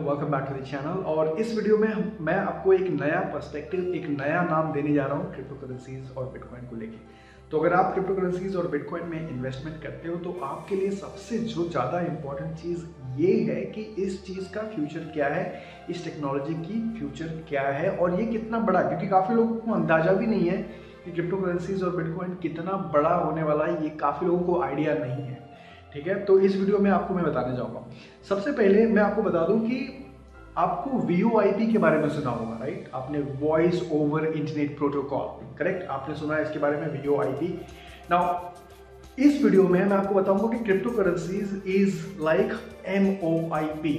Welcome back to the channel. और इस video में मैं आपको एक नया पर्सपेक्टिव, एक नया नाम देने जा रहा हूँ क्रिप्टो करेंसीज और बिटकॉइन को लेके। तो अगर आप क्रिप्टो करेंसीज और बिटकॉइन में इन्वेस्टमेंट करते हो तो आपके लिए सबसे जो ज़्यादा इम्पोर्टेंट चीज़ ये है कि इस चीज़ का फ्यूचर क्या है, इस टेक्नोलॉजी की फ्यूचर क्या है और ये कितना बड़ा, क्योंकि काफ़ी लोगों को अंदाजा भी नहीं है कि क्रिप्टो करेंसीज और बिटकॉइन कितना बड़ा होने वाला है। ये काफ़ी लोगों को आइडिया नहीं है, ठीक है। तो इस वीडियो में आपको मैं बताने जाऊंगा। सबसे पहले मैं आपको बता दूं कि आपको VoIP के बारे में सुना होगा, राइट? आपने voice over internet protocol, correct? आपने सुना है इसके बारे में, VoIP। नाउ इस वीडियो में मैं आपको बताऊंगा कि crypto currencies is like MoIP,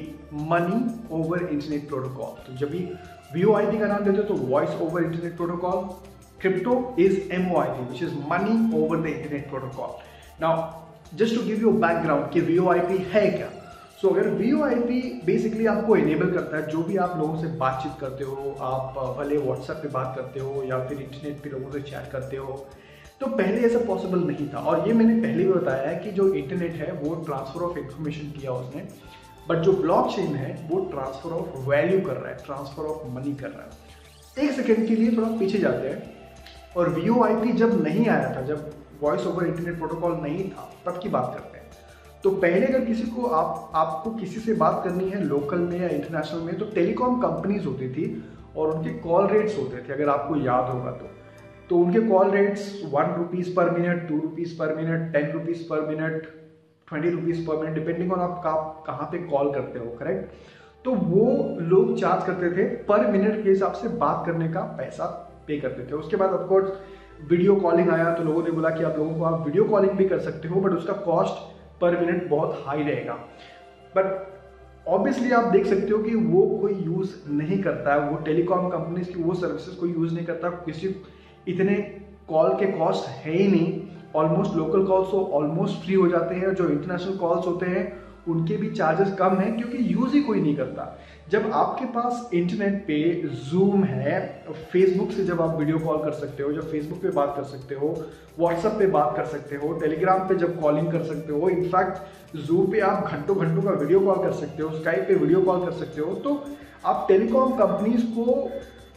money over internet protocol. तो जब भी VoIP का नाम देते हो तो voice over internet protocol, crypto is MoIP which is money over the internet protocol. Now just to give you background कि VoIP है क्या। सो अगर VoIP बेसिकली आपको इनेबल करता है, जो भी आप लोगों से बातचीत करते हो, आप भले व्हाट्सएप पे बात करते हो या फिर इंटरनेट पे लोगों से चैट करते हो, तो पहले ऐसा पॉसिबल नहीं था। और ये मैंने पहले भी बताया है कि जो इंटरनेट है वो ट्रांसफर ऑफ इंफॉर्मेशन किया उसने, बट जो ब्लॉकचेन है वो ट्रांसफर ऑफ वैल्यू कर रहा है, ट्रांसफर ऑफ मनी कर रहा है। एक सेकेंड के लिए थोड़ा पीछे जाते हैं। और VoIP जब नहीं आया था, जब वॉइस ओवर इंटरनेट प्रोटोकॉल नहीं था, तब की बात करते हैं। तो पहले अगर किसी को आपको किसी से बात करनी है लोकल में या इंटरनेशनल में, तो टेलीकॉम कंपनीज होती थी और उनके कॉल रेट्स होते थे, अगर आपको याद होगा तो उनके कॉल रेट्स 1 रुपीज़ पर मिनट, 2 रुपीज़ पर मिनट, 10 रुपीज़ पर मिनट, 20 रुपीज़ पर मिनट, डिपेंडिंग ऑन आप कहाँ पे कॉल करते हो, करेक्ट? तो वो लोग चार्ज करते थे पर मिनट के हिसाब से, बात करने का पैसा पे करते थे। उसके बाद ऑफकोर्स वीडियो कॉलिंग आया तो लोगों ने बोला कि आप लोगों को आप वीडियो कॉलिंग भी कर सकते हो, बट उसका कॉस्ट पर मिनट बहुत हाई रहेगा। बट ऑब्वियसली आप देख सकते हो कि वो कोई यूज नहीं करता है, वो टेलीकॉम कंपनीज की वो सर्विसेज कोई यूज नहीं करता, किसी इतने कॉल के कॉस्ट है ही नहीं। ऑलमोस्ट लोकल कॉल्स तो ऑलमोस्ट फ्री हो जाते हैं, जो इंटरनेशनल कॉल्स होते हैं उनके भी चार्जेस कम हैं, क्योंकि यूज ही कोई नहीं करता। जब आपके पास इंटरनेट पे जूम है, फेसबुक से जब आप वीडियो कॉल कर सकते हो, जब फेसबुक पे बात कर सकते हो, व्हाट्सएप पे बात कर सकते हो, टेलीग्राम पे जब कॉलिंग कर सकते हो, इनफैक्ट जूम पे आप घंटों घंटों का वीडियो कॉल कर सकते हो, स्काइप पे वीडियो कॉल कर सकते हो, तो आप टेलीकॉम कंपनीज को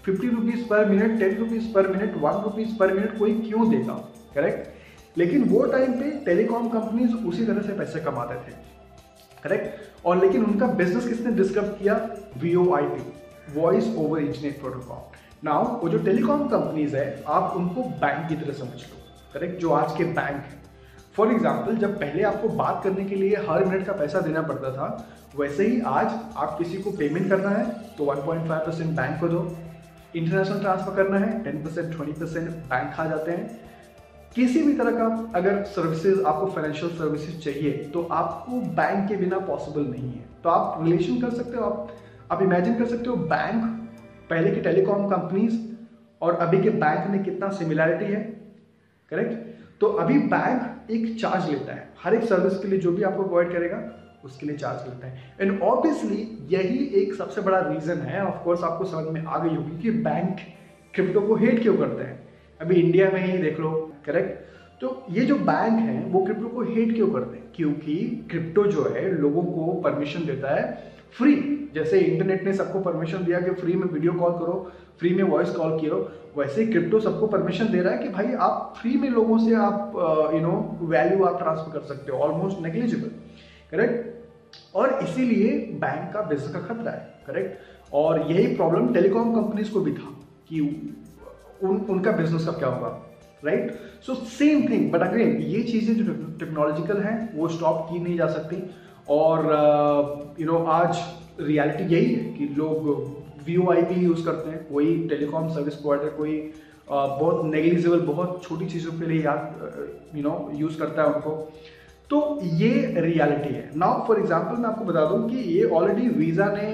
50 रुपीज़ पर मिनट, 10 रुपीज़ पर मिनट, 1 रुपीज़ पर मिनट कोई क्यों देगा, करेक्ट? लेकिन वो टाइम पे टेलीकॉम कंपनीज उसी तरह से पैसे कमाते थे, करेक्ट? और लेकिन उनका बिजनेस किसने डिस्कवर किया? VoIP, voice over internet protocol. Now वो जो टेलीकॉम कंपनीज है, आप उनको बैंक की तरह समझ लो, करेक्ट? जो आज के बैंक है। फॉर एग्जाम्पल, जब पहले आपको बात करने के लिए हर मिनट का पैसा देना पड़ता था, वैसे ही आज आप किसी को पेमेंट करना है तो 1.5% बैंक को दो, इंटरनेशनल ट्रांसफर करना है 10%, 20% बैंक खा जाते हैं। किसी भी तरह का अगर सर्विसेज, आपको फाइनेंशियल सर्विसेज चाहिए तो आपको बैंक के बिना पॉसिबल नहीं है। तो आप रिलेशन कर सकते हो, आप इमेजिन कर सकते हो बैंक, पहले के टेलीकॉम कंपनीज और अभी के बैंक में कितना सिमिलैरिटी है, करेक्ट? तो अभी बैंक एक चार्ज लेता है हर एक सर्विस के लिए, जो भी आपको प्रोवाइड करेगा उसके लिए चार्ज लेता है। एंड ऑब्वियसली यही एक सबसे बड़ा रीजन है, ऑफकोर्स आपको समझ में आ गई होगी कि बैंक क्रिप्टो को हेट क्यों करते हैं। अभी इंडिया में ही देख लो, करेक्ट? तो ये जो बैंक है वो क्रिप्टो को हेट क्यों करते हैं? क्योंकि क्रिप्टो जो है लोगों को परमिशन देता है फ्री। जैसे इंटरनेट ने सबको परमिशन दिया कि फ्री में वीडियो कॉल करो, फ्री में वॉइस कॉल करो, वैसे ही क्रिप्टो सबको परमिशन दे रहा है कि भाई आप फ्री में लोगों से आप वैल्यू आप ट्रांसफर कर सकते हो, ऑलमोस्ट नेग्लिजिबल, करेक्ट? और इसीलिए बैंक का बिजनेस का खतरा है, करेक्ट? और यही प्रॉब्लम टेलीकॉम कंपनीज को भी था कि उनका बिजनेस का क्या होगा, right? So same thing, but again ये चीजें जो टेक्नोलॉजिकल हैं वो स्टॉप की नहीं जा सकती। और आज रियलिटी यही है कि लोग VoIP यूज करते हैं, कोई टेलीकॉम सर्विस प्रोवाइडर कोई बहुत नेग्लिजिबल, बहुत छोटी चीजों के लिए यूज करता है उनको। तो ये रियलिटी है। नाउ फॉर एग्जांपल मैं आपको बता दूं कि ये ऑलरेडी वीजा ने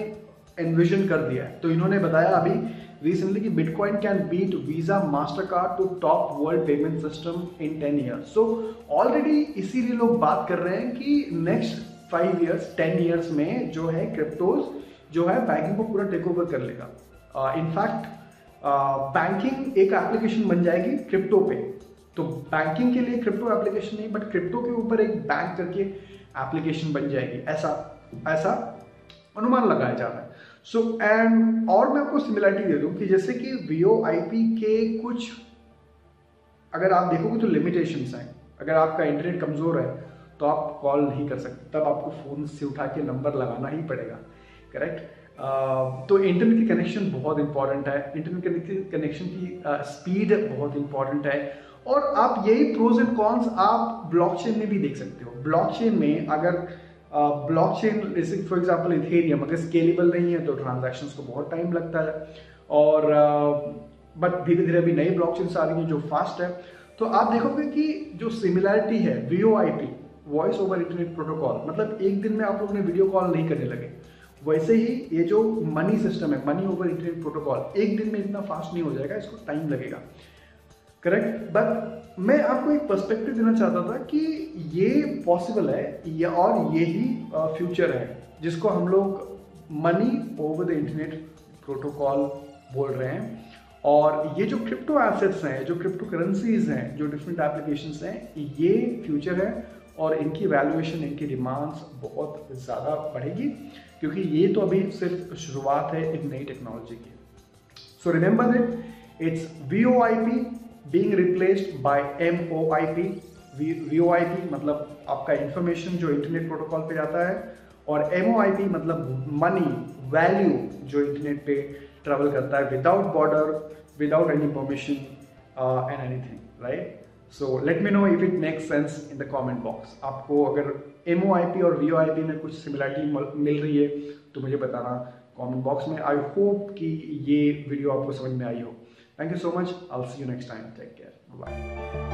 एनविजन कर दिया है। तो इन्होंने बताया अभी रिसेंटली कि bitcoin can beat Visa master card to top world payment system in 10 years. So already इसीलिए लोग बात कर रहे हैं कि नेक्स्ट 5 ईयर्स, 10 ईयर्स में जो है क्रिप्टोज जो है बैंकिंग को पूरा टेक ओवर कर लेगा। इनफैक्ट बैंकिंग एक एप्लीकेशन बन जाएगी क्रिप्टो पे। तो बैंकिंग के लिए क्रिप्टो एप्लीकेशन नहीं, बट क्रिप्टो के ऊपर एक बैंक करके एप्लीकेशन बन जाएगी, ऐसा अनुमान लगाया जा रहा है। सो एंड और मैं आपको सिमिलरिटी दे दूं कि जैसे कि VoIP के कुछ अगर आप देखोगे तो लिमिटेशंस हैं। अगर आपका इंटरनेट कमज़ोर है तो आप कॉल नहीं कर सकते, तब आपको फ़ोन से उठा के नंबर लगाना ही पड़ेगा, करेक्ट। तो इंटरनेट की कनेक्शन बहुत इंपॉर्टेंट है, इंटरनेट कनेक्शन की स्पीड बहुत इंपॉर्टेंट है। और आप यही प्रोज एंड कॉन्स आप ब्लॉकचेन में भी देख सकते हो। ब्लॉकचेन में अगर ब्लॉकचेन जैसे फॉर एग्जांपल इथेरियम अगर स्केलेबल नहीं है तो ट्रांजैक्शंस को बहुत टाइम लगता है, और बट धीरे धीरे अभी नई ब्लॉकचेन्स आ रही हैं जो फास्ट है। तो आप देखोगे कि जो सिमिलरिटी है VoIP voice over internet protocol, मतलब एक दिन में आप लोग ने वीडियो कॉल नहीं करने लगे, वैसे ही ये जो मनी सिस्टम है मनी ओवर इंटरनेट प्रोटोकॉल एक दिन में इतना फास्ट नहीं हो जाएगा, इसको टाइम लगेगा, करेक्ट। बट मैं आपको एक पर्सपेक्टिव देना चाहता था कि ये पॉसिबल है और यही फ्यूचर है जिसको हम लोग money over the internet protocol बोल रहे हैं। और ये जो क्रिप्टो एसेट्स हैं, जो क्रिप्टो करेंसीज हैं, जो डिफरेंट एप्लीकेशंस हैं, ये फ्यूचर है और इनकी वैल्यूएशन, इनकी डिमांड्स बहुत ज़्यादा बढ़ेगी क्योंकि ये तो अभी सिर्फ शुरुआत है एक नई टेक्नोलॉजी की। So remember that it's VoIP being replaced by MoIP। VoIP मतलब आपका इंफॉर्मेशन जो इंटरनेट प्रोटोकॉल पे जाता है, और MoIP मतलब मनी वैल्यू जो इंटरनेट पे ट्रेवल करता है without border, without any permission and anything, right. So let me know if it makes sense in the comment box. आपको अगर MoIP और VoIP में कुछ सिमिलरिटी मिल रही है तो मुझे बताना कमेंट बॉक्स में। आई होप कि ये वीडियो आपको समझ में आई हो। Thank you so much. I'll see you next time. Take care. Bye-bye.